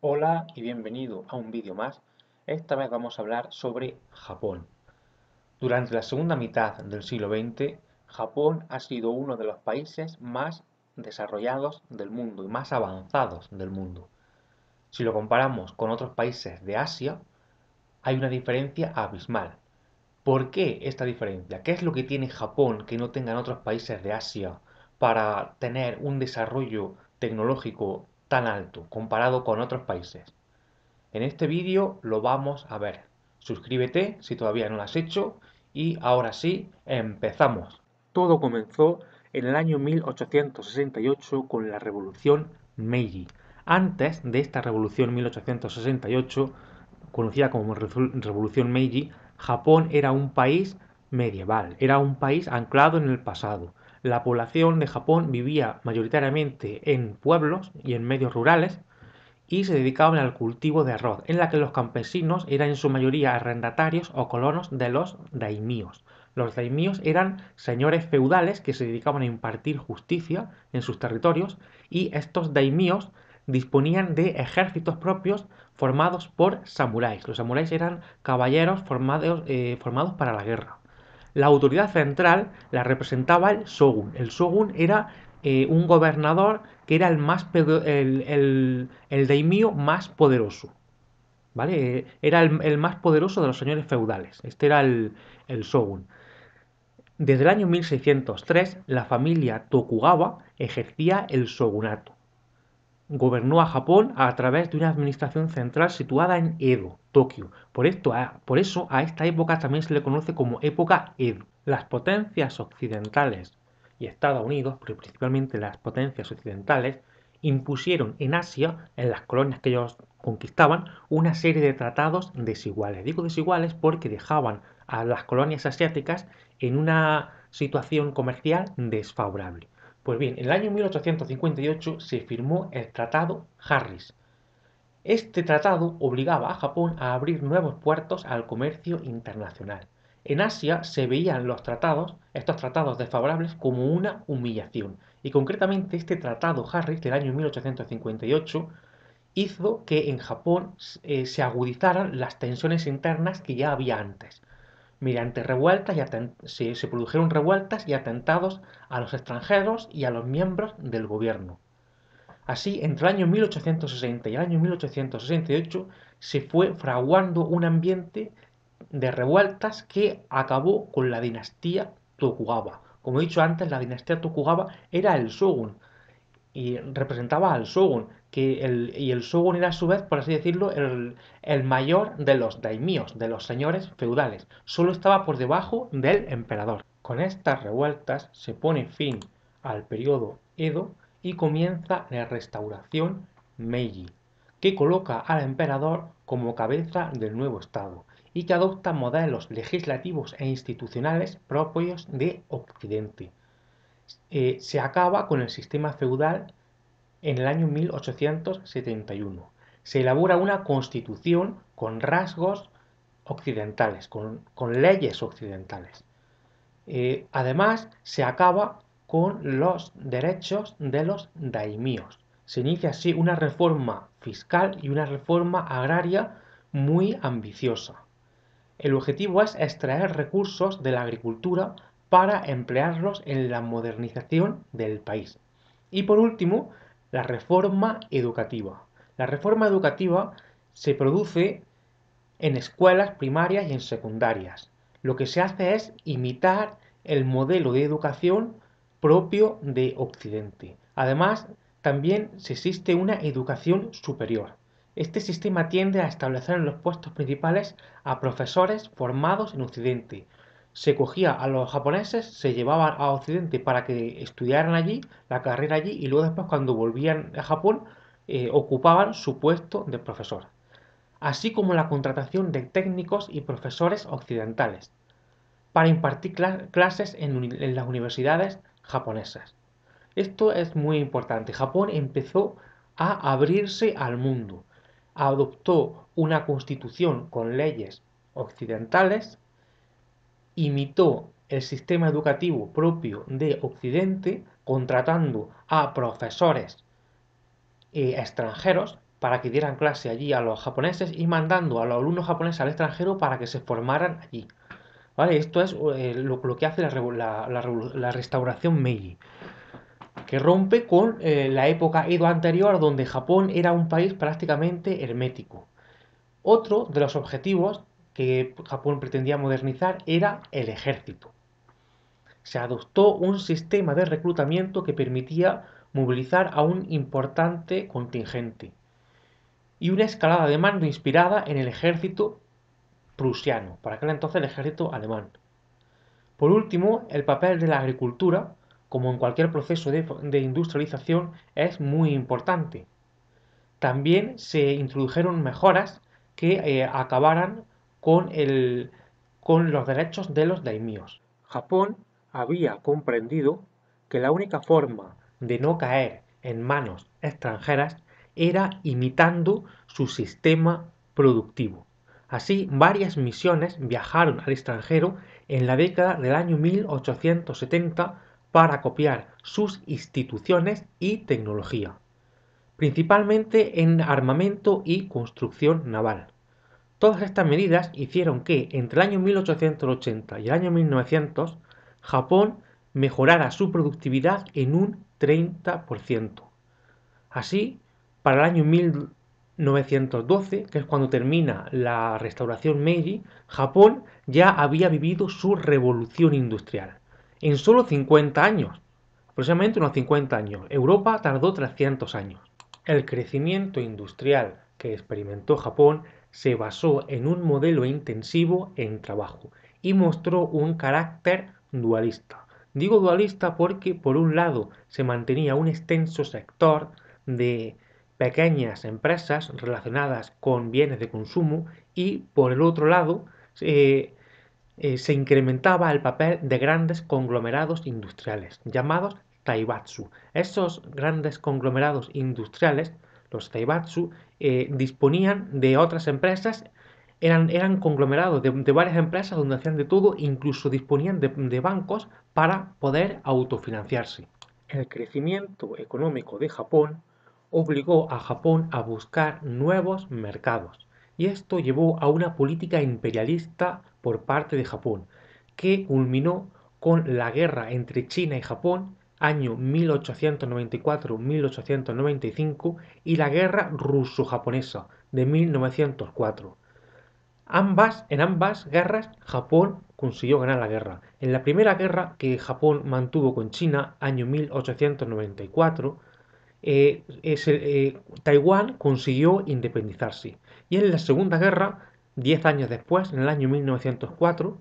Hola y bienvenido a un vídeo más. Esta vez vamos a hablar sobre Japón. Durante la segunda mitad del siglo XX, Japón ha sido uno de los países más desarrollados del mundo y más avanzados del mundo. Si lo comparamos con otros países de Asia, hay una diferencia abismal. ¿Por qué esta diferencia? ¿Qué es lo que tiene Japón que no tengan otros países de Asia para tener un desarrollo tecnológico tan alto comparado con otros países? En este vídeo lo vamos a ver. Suscríbete si todavía no lo has hecho y ahora sí, empezamos. Todo comenzó en el año 1868 con la Revolución Meiji. Antes de esta Revolución 1868, conocida como Revolución Meiji, Japón era un país medieval, era un país anclado en el pasado. La población de Japón vivía mayoritariamente en pueblos y en medios rurales, y se dedicaban al cultivo de arroz, en la que los campesinos eran en su mayoría arrendatarios o colonos de los daimíos. Los daimíos eran señores feudales que se dedicaban a impartir justicia en sus territorios, y estos daimíos disponían de ejércitos propios formados por samuráis. Los samuráis eran caballeros formados para la guerra. La autoridad central la representaba el shogun. El shogun era un gobernador que era el daimio más poderoso. ¿Vale? Era el más poderoso de los señores feudales. Este era el shogun. Desde el año 1603, la familia Tokugawa ejercía el shogunato. Gobernó a Japón a través de una administración central situada en Edo, Tokio. Por eso a esta época también se le conoce como época Edo. Las potencias occidentales y Estados Unidos, pero principalmente las potencias occidentales, impusieron en Asia, en las colonias que ellos conquistaban, una serie de tratados desiguales. Digo desiguales porque dejaban a las colonias asiáticas en una situación comercial desfavorable. Pues bien, en el año 1858 se firmó el Tratado Harris. Este tratado obligaba a Japón a abrir nuevos puertos al comercio internacional. En Asia se veían estos tratados desfavorables, como una humillación. Y concretamente este Tratado Harris del año 1858 hizo que en Japón se agudizaran las tensiones internas que ya había antes. Mediante revueltas se produjeron revueltas y atentados a los extranjeros y a los miembros del gobierno. Así, entre el año 1860 y el año 1868 se fue fraguando un ambiente de revueltas que acabó con la dinastía Tokugawa. Como he dicho antes, la dinastía Tokugawa era el shogun y representaba al shogun, y el shogun era a su vez, por así decirlo, el mayor de los daimíos, de los señores feudales. Solo estaba por debajo del emperador. Con estas revueltas se pone fin al periodo Edo y comienza la restauración Meiji, que coloca al emperador como cabeza del nuevo estado y que adopta modelos legislativos e institucionales propios de Occidente. Se acaba con el sistema feudal en el año 1871. Se elabora una constitución con rasgos occidentales, con leyes occidentales. Además, se acaba con los derechos de los daimíos. Se inicia así una reforma fiscal y una reforma agraria muy ambiciosa. El objetivo es extraer recursos de la agricultura para emplearlos en la modernización del país. Y por último, la reforma educativa. La reforma educativa se produce en escuelas primarias y en secundarias. Lo que se hace es imitar el modelo de educación propio de Occidente. Además, también se existe una educación superior. Este sistema tiende a establecer en los puestos principales a profesores formados en Occidente. Se cogía a los japoneses, se llevaban a Occidente para que estudiaran allí, la carrera allí, y luego después cuando volvían a Japón ocupaban su puesto de profesor, así como la contratación de técnicos y profesores occidentales para impartir clases en las universidades japonesas. Esto es muy importante. Japón empezó a abrirse al mundo, adoptó una constitución con leyes occidentales, imitó el sistema educativo propio de Occidente, contratando a profesores extranjeros, para que dieran clase allí a los japoneses y mandando a los alumnos japoneses al extranjero para que se formaran allí. ¿Vale? Esto es lo que hace la restauración Meiji, que rompe con la época Edo anterior, donde Japón era un país prácticamente hermético. Otro de los objetivos que Japón pretendía modernizar era el ejército. Se adoptó un sistema de reclutamiento que permitía movilizar a un importante contingente y una escalada de mando inspirada en el ejército prusiano, para aquel entonces el ejército alemán. Por último, el papel de la agricultura, como en cualquier proceso de industrialización, es muy importante. También se introdujeron mejoras que acabaran con los derechos de los daimios. Japón había comprendido que la única forma de no caer en manos extranjeras era imitando su sistema productivo. Así, varias misiones viajaron al extranjero en la década del año 1870 para copiar sus instituciones y tecnología, principalmente en armamento y construcción naval. Todas estas medidas hicieron que entre el año 1880 y el año 1900 Japón mejorara su productividad en un 30%. Así, para el año 1912, que es cuando termina la restauración Meiji, Japón ya había vivido su revolución industrial. En solo 50 años, aproximadamente unos 50 años. Europa tardó 300 años. El crecimiento industrial que experimentó Japón se basó en un modelo intensivo en trabajo y mostró un carácter dualista. Digo dualista porque, por un lado, se mantenía un extenso sector de pequeñas empresas relacionadas con bienes de consumo y, por el otro lado, se incrementaba el papel de grandes conglomerados industriales, llamados Taibatsu. Esos grandes conglomerados industriales, los Taibatsu, disponían de otras empresas, eran conglomerados de varias empresas donde hacían de todo, incluso disponían de bancos para poder autofinanciarse. El crecimiento económico de Japón obligó a Japón a buscar nuevos mercados, y esto llevó a una política imperialista por parte de Japón, que culminó con la guerra entre China y Japón, año 1894-1895, y la guerra ruso-japonesa de 1904. En ambas guerras Japón consiguió ganar la guerra. En la primera guerra que Japón mantuvo con China, año 1894, Taiwán consiguió independizarse. Y en la segunda guerra, 10 años después, en el año 1904,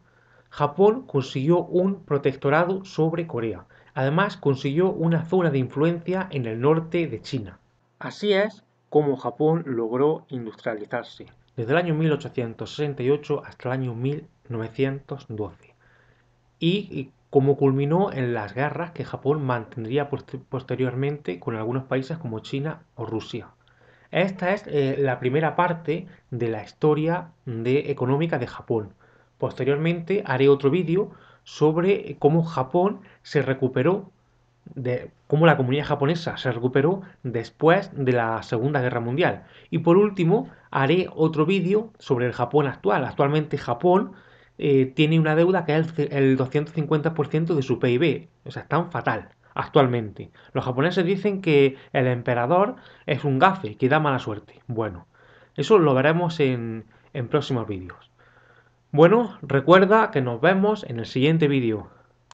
Japón consiguió un protectorado sobre Corea. Además, consiguió una zona de influencia en el norte de China. Así es como Japón logró industrializarse, desde el año 1868 hasta el año 1912, y como culminó en las guerras que Japón mantendría posteriormente con algunos países como China o Rusia. Esta es la primera parte de la historia económica de Japón. Posteriormente haré otro vídeo sobre cómo Japón se recuperó, de cómo la comunidad japonesa se recuperó después de la Segunda Guerra Mundial. Y por último, haré otro vídeo sobre el Japón actual. Actualmente Japón tiene una deuda que es el 250% de su PIB. O sea, tan fatal actualmente. Los japoneses dicen que el emperador es un gafe, que da mala suerte. Bueno, eso lo veremos en próximos vídeos. Bueno, recuerda que nos vemos en el siguiente vídeo.